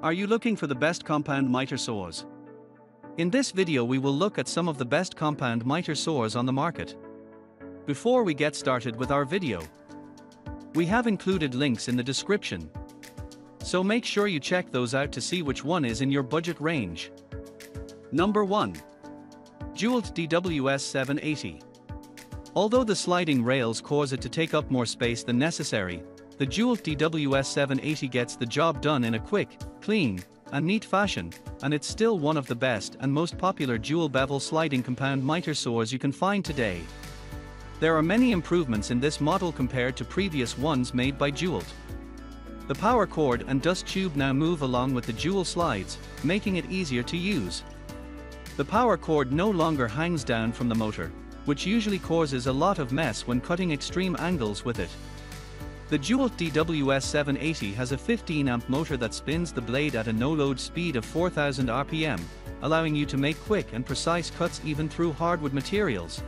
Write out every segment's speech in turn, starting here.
Are you looking for the best compound miter saws? In this video we will look at some of the best compound miter saws on the market. Before we get started with our video, we have included links in the description, so make sure you check those out to see which one is in your budget range. Number 1. Dewalt DWS780. Although the sliding rails cause it to take up more space than necessary, the Dewalt DWS780 gets the job done in a quick, clean, and neat fashion, and it's still one of the best and most popular dual bevel sliding compound miter saws you can find today. There are many improvements in this model compared to previous ones made by Dewalt. The power cord and dust tube now move along with the dual slides, making it easier to use. The power cord no longer hangs down from the motor, which usually causes a lot of mess when cutting extreme angles with it. The Dewalt DWS780 has a 15-amp motor that spins the blade at a no-load speed of 4000 RPM, allowing you to make quick and precise cuts even through hardwood materials.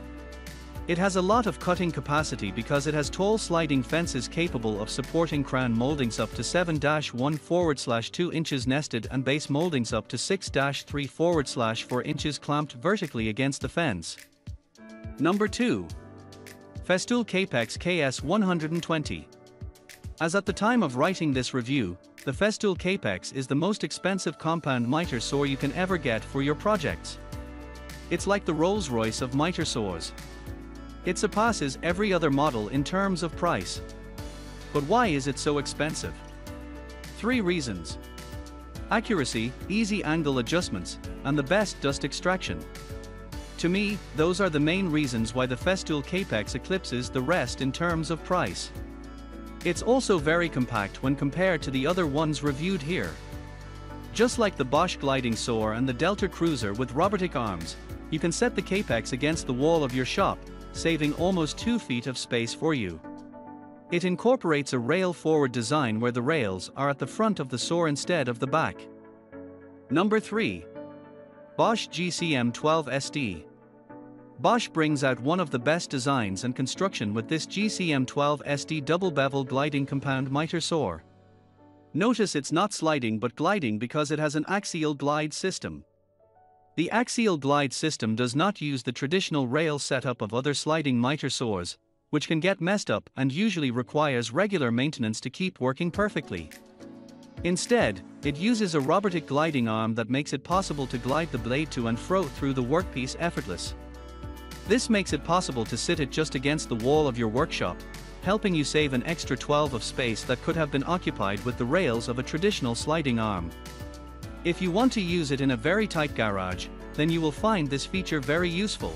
It has a lot of cutting capacity because it has tall sliding fences capable of supporting crown moldings up to 7-1/2 inches nested and base moldings up to 6-3/4 inches clamped vertically against the fence. Number 2. Festool Kapex KS120. As at the time of writing this review, the Festool Kapex is the most expensive compound miter saw you can ever get for your projects. It's like the Rolls-Royce of miter saws. It surpasses every other model in terms of price. But why is it so expensive? 3 reasons: accuracy, easy angle adjustments, and the best dust extraction. To me, those are the main reasons why the Festool Kapex eclipses the rest in terms of price. It's also very compact when compared to the other ones reviewed here. Just like the Bosch gliding saw and the Delta Cruiser with robotic arms, you can set the Kapex against the wall of your shop, saving almost 2 feet of space for you. It incorporates a rail-forward design where the rails are at the front of the saw instead of the back. Number 3. Bosch GCM12SD. Bosch brings out one of the best designs and construction with this GCM12SD double bevel gliding compound miter saw. Notice it's not sliding but gliding because it has an axial glide system. The axial glide system does not use the traditional rail setup of other sliding miter saws, which can get messed up and usually requires regular maintenance to keep working perfectly. Instead, it uses a robotic gliding arm that makes it possible to glide the blade to and fro through the workpiece effortless. This makes it possible to sit it just against the wall of your workshop, helping you save an extra 12 of space that could have been occupied with the rails of a traditional sliding arm. If you want to use it in a very tight garage, then you will find this feature very useful.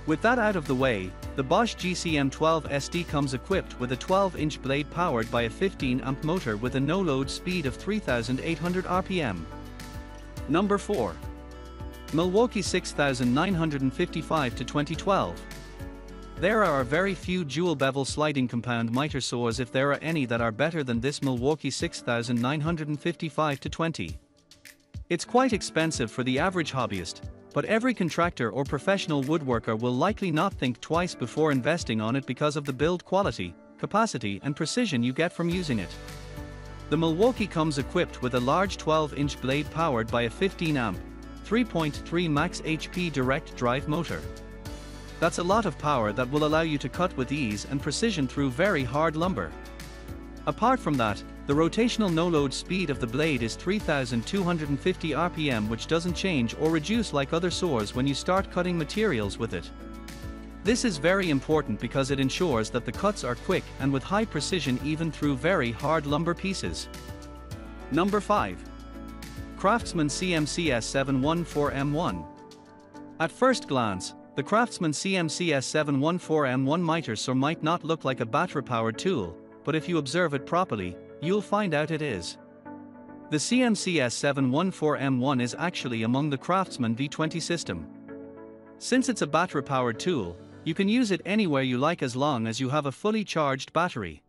With that out of the way, the Bosch GCM12SD comes equipped with a 12-inch blade powered by a 15-amp motor with a no-load speed of 3800 RPM. Number 4. Milwaukee 6955-2012. There are very few dual bevel sliding compound miter saws, if there are any, that are better than this Milwaukee 6955-20. It's quite expensive for the average hobbyist, but every contractor or professional woodworker will likely not think twice before investing on it because of the build quality, capacity and precision you get from using it. The Milwaukee comes equipped with a large 12-inch blade powered by a 15-amp, 3.3 max HP direct drive motor. That's a lot of power that will allow you to cut with ease and precision through very hard lumber. Apart from that, the rotational no-load speed of the blade is 3250 RPM, which doesn't change or reduce like other saws when you start cutting materials with it. This is very important because it ensures that the cuts are quick and with high precision even through very hard lumber pieces. Number 5. Craftsman CMCS714M1. At first glance, the Craftsman CMCS714M1 miter saw might not look like a battery-powered tool, but if you observe it properly, you'll find out it is. The CMCS714M1 is actually among the Craftsman V20 system. Since it's a battery-powered tool, you can use it anywhere you like as long as you have a fully charged battery.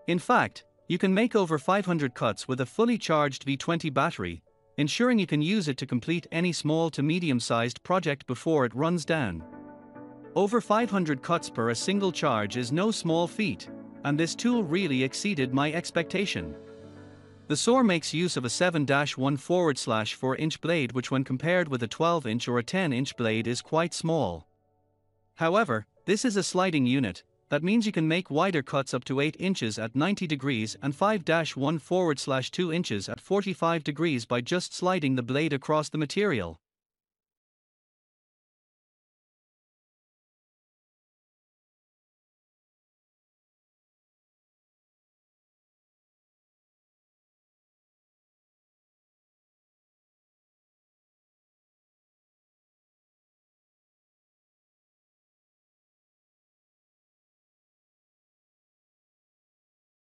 In fact, you can make over 500 cuts with a fully charged V20 battery, ensuring you can use it to complete any small to medium-sized project before it runs down. Over 500 cuts per a single charge is no small feat, and this tool really exceeded my expectation. The saw makes use of a 7-1/4-inch blade, which when compared with a 12-inch or a 10-inch blade is quite small. However, this is a sliding unit. That means you can make wider cuts up to 8 inches at 90 degrees and 5-1/4/2 inches at 45 degrees by just sliding the blade across the material.